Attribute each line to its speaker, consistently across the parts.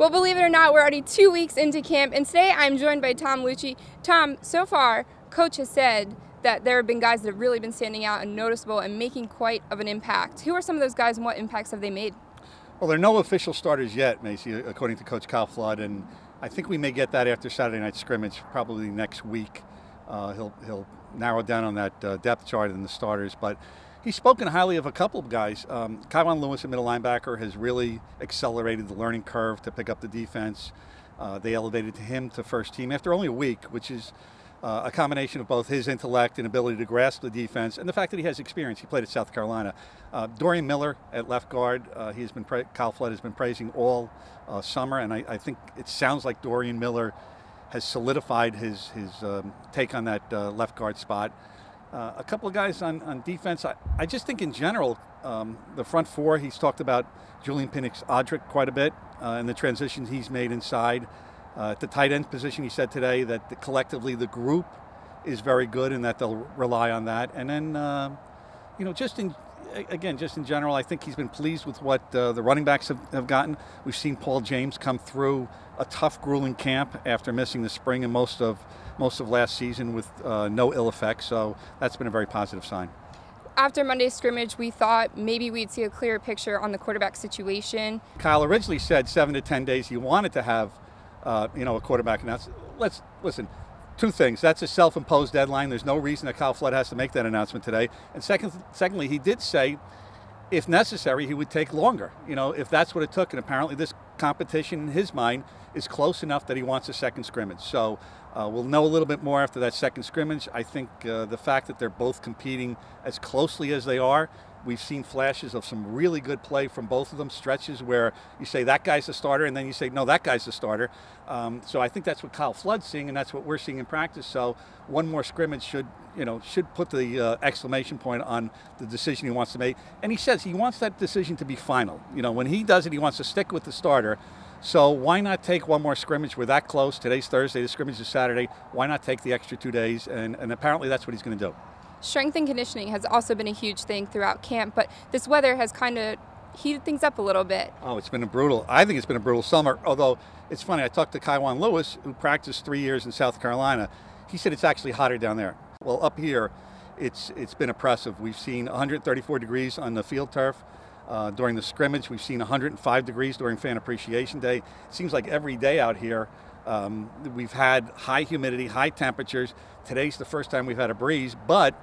Speaker 1: Well, believe it or not, we're already 2 weeks into camp, and today I'm joined by Tom Luicci. Tom, so far, Coach has said that there have been guys that have really been standing out and noticeable and making quite of an impact. Who are some of those guys and what impacts have they made?
Speaker 2: Well, there are no official starters yet, Macy, according to Coach Kyle Flood, and I think we may get that after Saturday night scrimmage, probably next week. He'll narrow down on that depth chart and the starters, but he's spoken highly of a couple of guys. Kyle Lewis, a middle linebacker, has really accelerated the learning curve to pick up the defense. They elevated him to first team after only a week, which is a combination of both his intellect and ability to grasp the defense and the fact that he has experience. He played at South Carolina. Dorian Miller at left guard, Kyle Flood has been praising all summer, and I think it sounds like Dorian Miller has solidified his take on that left guard spot. A couple of guys on defense. I just think in general, the front four, he's talked about Julian Penix-Odrick quite a bit and the transitions he's made inside. At the tight end position, he said today that collectively the group is very good and that they'll rely on that. And then, just in general, I think he's been pleased with what the running backs have gotten. We've seen Paul James come through a tough, grueling camp after missing the spring and most of last season with no ill effects. So that's been a very positive sign.
Speaker 1: After Monday's scrimmage, we thought maybe we'd see a clearer picture on the quarterback situation.
Speaker 2: Kyle originally said 7 to 10 days he wanted to have a quarterback announcement. Let's listen. Two things. That's a self-imposed deadline. There's no reason that Kyle Flood has to make that announcement today. And secondly, he did say, if necessary, he would take longer. If that's what it took. And apparently, this competition in his mind is close enough that he wants a second scrimmage. So we'll know a little bit more after that second scrimmage. I think the fact that they're both competing as closely as they are. We've seen flashes of some really good play from both of them, stretches where you say that guy's the starter and then you say, no, that guy's the starter. So I think that's what Kyle Flood's seeing and that's what we're seeing in practice. So one more scrimmage should put the exclamation point on the decision he wants to make. And he says he wants that decision to be final. When he does it, he wants to stick with the starter. So why not take one more scrimmage? We're that close. Today's Thursday, the scrimmage is Saturday. Why not take the extra 2 days? And apparently that's what he's going to do.
Speaker 1: Strength and conditioning has also been a huge thing throughout camp, but this weather has kind of heated things up a little bit.
Speaker 2: Oh, I think it's been a brutal summer, although it's funny, I talked to Kyle Lewis, who practiced 3 years in South Carolina. He said it's actually hotter down there. Well, up here, it's been oppressive. We've seen 134 degrees on the field turf during the scrimmage. We've seen 105 degrees during Fan Appreciation Day. It seems like every day out here, we've had high humidity, high temperatures. Today's the first time we've had a breeze, but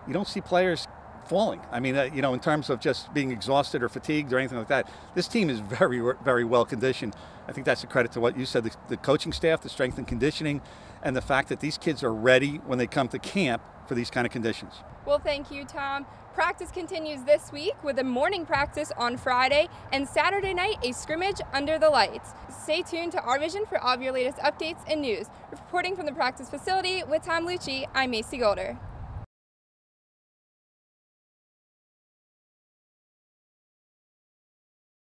Speaker 2: you don't see players falling. I mean, in terms of just being exhausted or fatigued or anything like that, this team is very, very well conditioned. I think that's a credit to what you said, the coaching staff, the strength and conditioning, and the fact that these kids are ready when they come to camp for these kind of conditions.
Speaker 1: Well, thank you, Tom. Practice continues this week with a morning practice on Friday and Saturday night a scrimmage under the lights. Stay tuned to RVision for all of your latest updates and news. Reporting from the practice facility with Tom Luicci, I'm Macy Golder.